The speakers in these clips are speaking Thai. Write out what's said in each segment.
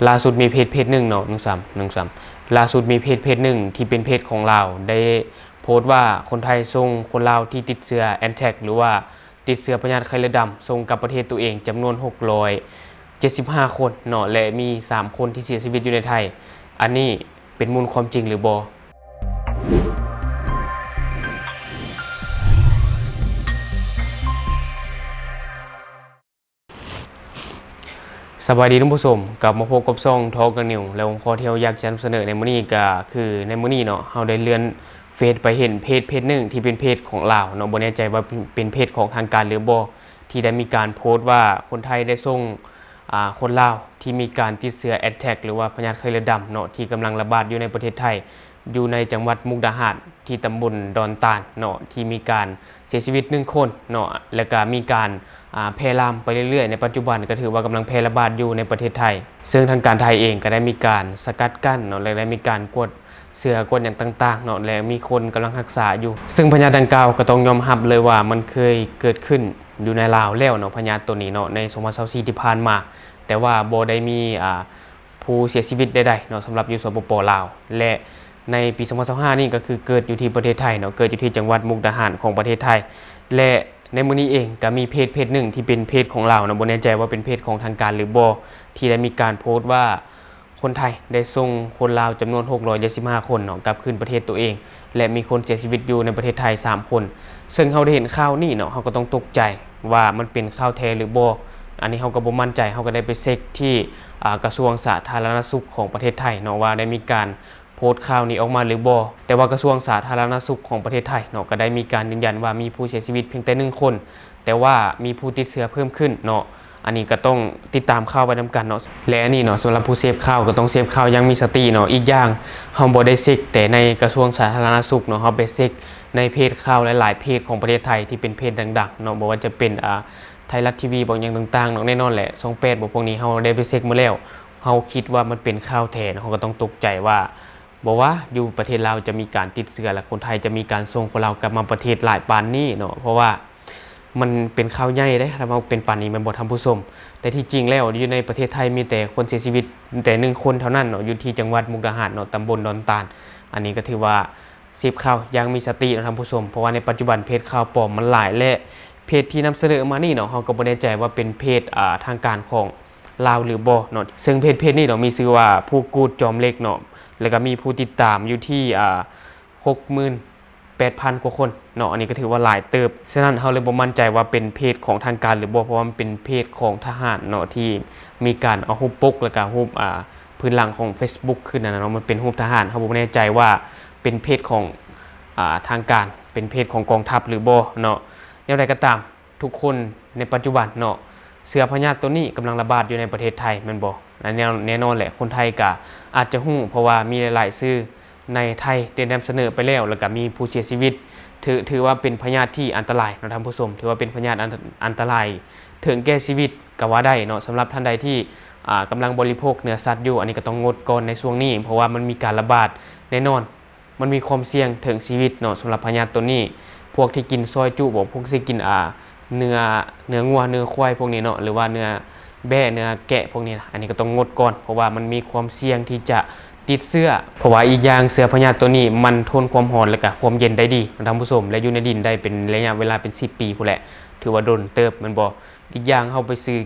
ล่าสุดมีเพจหนึ่งเนาะ13ล่าสุดมีเพจหนึ่งที่เป็นเพจของลาวได้โพสต์ว่าคนไทยส่งคนลาวที่ติดเชื้อแอนแทกหรือว่าติดเชื้อพยาธิไข้เลือดดำส่งกลับประเทศตัวเองจำนวน675คนเนาะและมี3คนที่เสียชีวิตอยู่ในไทยอันนี้เป็นมูลความจริงหรือบ่สวัสดีท่านผู้ชมกลับมาพบกับช่องทอล์กนิวแล้วข้อที่เราอยากจะนำเสนอในมื้อนี้ก็คือในมื้อนี้เนาะเราได้เลื่อนเฟซไปเห็นเพจหนึ่งที่เป็นเพจของลาวเนาะบ่แน่ใจว่าเป็นเพจของทางการหรือบ่ที่ได้มีการโพสต์ว่าคนไทยได้ส่งคนลาวที่มีการติดเชื้อแอดแทกหรือว่าพยาธิไข้เลือดดำเนาะที่กำลังระบาดอยู่ในประเทศไทยอยู่ในจังหวัดมุกดาหารที่ตำบลดอนตาลเนาะที่มีการเสียชีวิต1คนเนาะแล้วก็มีการแพร่ลามไปเรื่อยๆในปัจจุบันก็ถือว่ากำลังแพร่ระบาดอยู่ในประเทศไทยซึ่งทางการไทยเองก็ได้มีการสกัดกั้นเนาะและได้มีการกดเสื้อกดอย่างต่างๆเนาะและมีคนกำลังรักษาอยู่ซึ่งพยาธิดังกล่าวก็ต้องยอมรับเลยว่ามันเคยเกิดขึ้นอยู่ในลาวแล้วเนาะพยาธิตัวนี้เนาะใน2024ที่ผ่านมาแต่ว่าบ่ได้มีผู้เสียชีวิตใดๆเนาะสำหรับอยู่สปป.ลาวและในปี2025นี่ก็คือเกิดอยู่ที่ประเทศไทยเนาะเกิดอยู่ที่จังหวัดมุกดาหารของประเทศไทยและในมื้อนี้เองก็มีเพจหนึ่งที่เป็นเพจของเราเนาะบ่แน่ใจว่าเป็นเพจของทางการหรือบ่ที่ได้มีการโพสต์ว่าคนไทยได้ส่งคนลาวจำนวน675คนเนาะกลับคืนประเทศตัวเองและมีคนเสียชีวิตอยู่ในประเทศไทย3คนซึ่งเราได้เห็นข่าวนี้เนาะเราก็ต้องตกใจว่ามันเป็นข่าวแท้หรือบ่อันนี้เราก็บ่มั่นใจเราก็ได้ไปเช็คที่กระทรวงสาธารณสุขของประเทศไทยเนาะว่าได้มีการโพสต์ข่าวนี้ออกมาหรือบ่แต่ว่ากระทรวงสาธารณสุขของประเทศไทยเนาะก็ได้มีการยืนยันว่ามีผู้เสียชีวิตเพียงแต่1คนแต่ว่ามีผู้ติดเชื้อเพิ่มขึ้นเนาะอันนี้ก็ต้องติดตามข่าวไปนำกันเนาะและอันนี้เนาะสำหรับผู้เสพข่าวก็ต้องเสพข่าวยังมีสติเนาะอีกอย่างเฮาบ่ได้เช็คแต่ในกระทรวงสาธารณสุขเนาะเฮาไปเช็คในเพจข่าวหลายๆเพจของประเทศไทยที่เป็นเพจดังๆเนาะบ่ว่าจะเป็นไทยรัฐทีวีบางอย่างต่างๆเนาะแน่นอนแหละ28บ่พวกนี้เฮาได้ไปเช็คมาแล้วเฮาคิดว่ามันเป็นข่าวแท้เฮาก็ต้องตกใจว่าบอกว่าอยู่ประเทศลาวจะมีการติดเชื้อและคนไทยจะมีการส่งคนลาวกลับมาประเทศหลายปานนี้เนาะเพราะว่ามันเป็นข่าวใหญ่เด้ถ้าว่าเป็นปานนี้มันบ่ทำผู้ชมแต่ที่จริงแล้วอยู่ในประเทศไทยมีแต่คนเสียชีวิตแต่1คนเท่านั้นเนาะอยู่ที่จังหวัดมุกดาหารเนาะตำบลดอนตาลอันนี้ก็ถือว่าเสพข่าวยังมีสตินะท่านผู้ชมเพราะว่าในปัจจุบันเพจข่าวปลอมมันหลายและเพจที่นำเสนอมานี่เนาะเฮาก็บ่แน่ใจว่าเป็นเพจทางการของลาวหรือบ่เนาะซึ่งเพจนี้เนาะมีชื่อว่าผู้กูดจอมเล็กเนาะแล้วก็มีผู้ติดตามอยู่ที่68,000 กว่าคนเนาะอันนี้ก็ถือว่าหลายเติบฉะนั้นเฮาเลยบ่มั่นใจว่าเป็นเพจของทางการหรือบ่เพราะว่ามันเป็นเพจของทหารเนาะที่มีการเอารูปปกแล้วก็รูปพื้นหลังของ Facebook ขึ้นนะเนาะมันเป็นรูปทหารเฮาบ่แน่ใจว่าเป็นเพจของทางการเป็นเพจของกองทัพหรือบ่เนาะอย่างไรก็ตามทุกคนในปัจจุบันเนาะเชื้อพยาธิตัวนี้กำลังระบาดอยู่ในประเทศไทยแม่นบ่แน่นอนแหละคนไทยก็อาจจะฮู้เพราะว่ามีหลายๆชื่อในไทยได้นำเสนอไปแล้วแล้วก็มีผู้เสียชีวิตถือว่าเป็นพยาธิที่อันตรายเนาะท่านผู้ชมถือว่าเป็นพยาธิอันตรายถึงแก่ชีวิตก็ว่าได้เนาะสำหรับท่านใดที่กำลังบริโภคเนื้อสัตว์อยู่อันนี้ก็ต้องงดก่อนในช่วงนี้เพราะว่ามันมีการระบาดแน่นอนมันมีความเสี่ยงถึงชีวิตเนาะสำหรับพยาธิตัวนี้พวกที่กินซอยจุบ่พวกที่กินเนื้องัวเนื้อควายพวกนี้เนาะหรือว่าเนื้อแบะเนื้อแกะพวกนี้อันนี้ก็ต้องงดก่อนเพราะว่ามันมีความเสี่ยงที่จะติดเชื้อเพราะว่าอีกอย่างเชื้อพยาธิตัวนี้มันทนความร้อนและก็ความเย็นได้ดีท่านผู้ชมและอยู่ในดินได้เป็นระยะเวลาเป็น10 ปีพุ่นแหละถือว่าโดนเติบมันบ่อีกอย่างเฮาไปซื้อ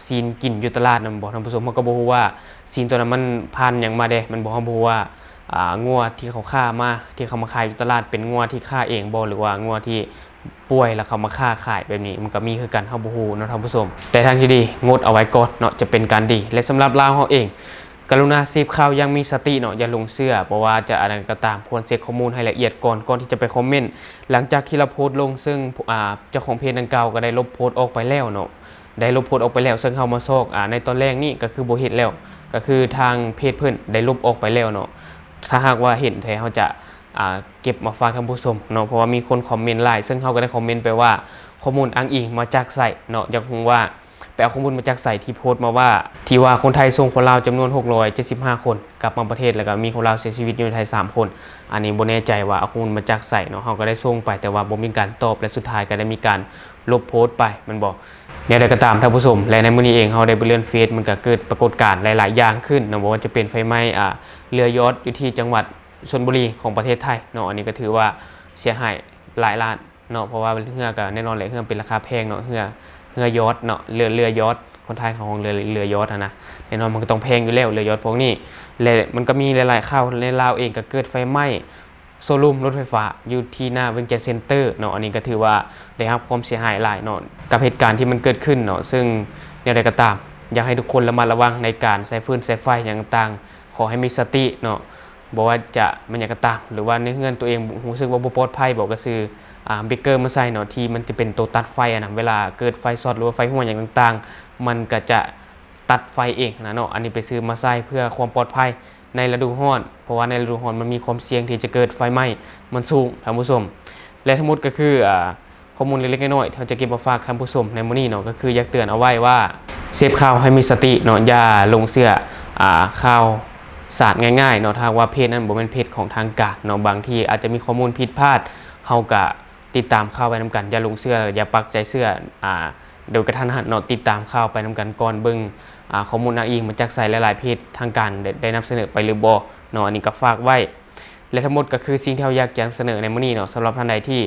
ซีนกินอยู่ตลาดนำบ่ท่านผู้ชมเฮาก็บ่ฮู้ว่าซีนตัวนั้นมันผ่านหยังมาเด้มันบ่เฮาบ่ฮู้ว่างัวที่เขาฆ่ามาที่เขามาขายอยู่ตลาดเป็นงัวที่ฆ่าเองบ่หรือว่างัวที่ป่วยแล้วเขามาฆ่าขายแบบนี้มันก็มีคือกันเฮาบ่ฮู้เนาะท่านผู้ชมแต่ทางที่ดีงดเอาไว้ก่อนเนาะจะเป็นการดีและสำหรับลาวเฮาเองกรุณาเสพข่าวยังมีสติเนาะอย่าลงเชื่อเพราะว่าจะอะไรก็ตามควรเช็คข้อมูลให้ละเอียดก่อนที่จะไปคอมเมนต์หลังจากที่เราโพสต์ลงซึ่งเจ้าของเพจดังกล่าวก็ได้ลบโพสต์ออกไปแล้วเนาะได้ลบโพสต์ออกไปแล้วซึ่งเฮามาซอกในตอนแรกนี่ก็คือบ่เฮ็ดแล้วก็คือทางเพจเพิ่นได้ลบออกไปแล้วเนาะถ้าหากว่าเห็นแท้เฮาจะเก็บมาฝากท่านผู้ชมเนาะเพราะว่ามีคนคอมเมนต์หลายซึ่งเฮาก็ได้คอมเมนต์ไปว่าข้อมูลอ้างอิงมาจากไสต์เนาะอยากรู้ว่าไปเอาข้อมูลมาจากไสต์ที่โพสต์มาว่าที่ว่าคนไทยส่งคนลาวจำนวน675คนกลับมาประเทศแล้วก็มีคนลาวเสียชีวิตอยู่ในไทย3คนอันนี้บ่แน่ใจว่าเอาข้อมูลมาจากไสต์เนาะเฮาก็ได้ส่งไปแต่ว่าบ่มีการตอบและสุดท้ายก็ได้มีการลบโพสต์ไปมันบอก เนี่ยใดก็ตามท่านผู้ชมและในมื้อนี้เองเฮาได้ไปเลื่อนเฟซมันก็เกิดปรากฏการณ์หลายๆอย่างขึ้นเนาะบ่ว่าจะเป็นไฟไหม้เรือยอชต์อยู่ที่จังหวัดชลบุรีของประเทศไทยเนาะอันนี้ก็ถือว่าเสียหายหลายล้านเนาะเพราะว่าเรือก็แน่นอนแหละเรือเป็นราคาแพงเนาะเรือยอชต์เนาะเรือยอชต์คนไทยเขาของเรือยอชต์นะแน่นอนมันก็ต้องแพงอยู่แล้วเรือยอชต์พวกนี้และมันก็มีหลายๆข่าวในลาวเองก็เกิดไฟไหม้โซลูมรถไฟฟ้าอยู่ที่หน้าเวียงจันทน์เซ็นเตอร์เนาะอันนี้ก็ถือว่าได้รับความเสียหายหลายเนาะกับเหตุการณ์ที่มันเกิดขึ้นเนาะซึ่งอย่างไรก็ตามอยากให้ทุกคนระมัดระวังในการใช้ฟืนใช้ไฟอย่างต่างขอให้มีสติเนาะบอกว่าจะมันอย่างก็ตามหรือว่าในเฮือนตัวเองรู้สึกว่าบ่ปลอดภัยบอกก็คือเบรกเกอร์มาใส่เนาะที่มันจะเป็นตัวตัดไฟนะเวลาเกิดไฟช็อตหรือว่าไฟรั่วอย่างต่างๆมันก็จะตัดไฟเองนะเนาะอันนี้ไปซื้อมาใส่เพื่อความปลอดภัยในฤดูร้อนเพราะว่าในฤดูร้อนมันมีความเสี่ยงที่จะเกิดไฟไหม้มันสูงท่านผู้ชมและทั้งหมดก็คือข้อมูลเล็กๆน้อยๆที่เราจะเก็บมาฝากท่านผู้ชมในมื้อนี้เนาะก็คืออยากเตือนเอาไว้ว่าเสพข่าวให้มีสติเนาะอย่าลงเชื่อข่าวสารง่ายๆเนาะถ้าว่าเพจนั้นบ่เป็นเพจของทางการเนาะบางทีอาจจะมีข้อมูลผิดพลาดเฮาก็ติดตามข่าวไปนํกันอย่าลงเชื่ออย่าปักใจเชื่อโดยกระทันหันเนาะติดตามข่าวไปนํกันก่อนเบิ่งข้อมูลอ้างอิงมาจากใส่หลายๆเพจทางการได้นำเสนอไปหรือบ่เนาะอันนี้ก็ฝากไว้และทั้งหมดก็คือสิ่งที่เราอยากจะนำเสนอในมื้อนี้เนาะสำหรับท่านใดที่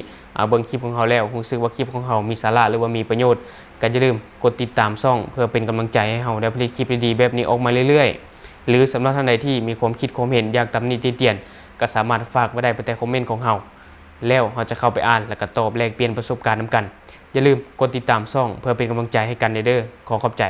เบิ่งคลิปของเราแล้วรู้สึกว่าคลิปของเรามีสาระหรือว่ามีประโยชน์ก็อย่าลืมกดติดตามช่องเพื่อเป็นกำลังใจให้เราได้ผลิตคลิปดีๆแบบนี้ออกมาเรื่อยๆหรือสำหรับท่านใดที่มีความคิดความเห็นอยากตำหนิติเตียนก็สามารถฝากไว้ได้ใต้คอมเมนต์ของเราแล้วเราจะเข้าไปอ่านแล้วก็ตอบแลกเปลี่ยนประสบการณ์นำกันอย่าลืมกดติดตามช่องเพื่อเป็นกำลังใจให้กันเด้อขอขอบใจ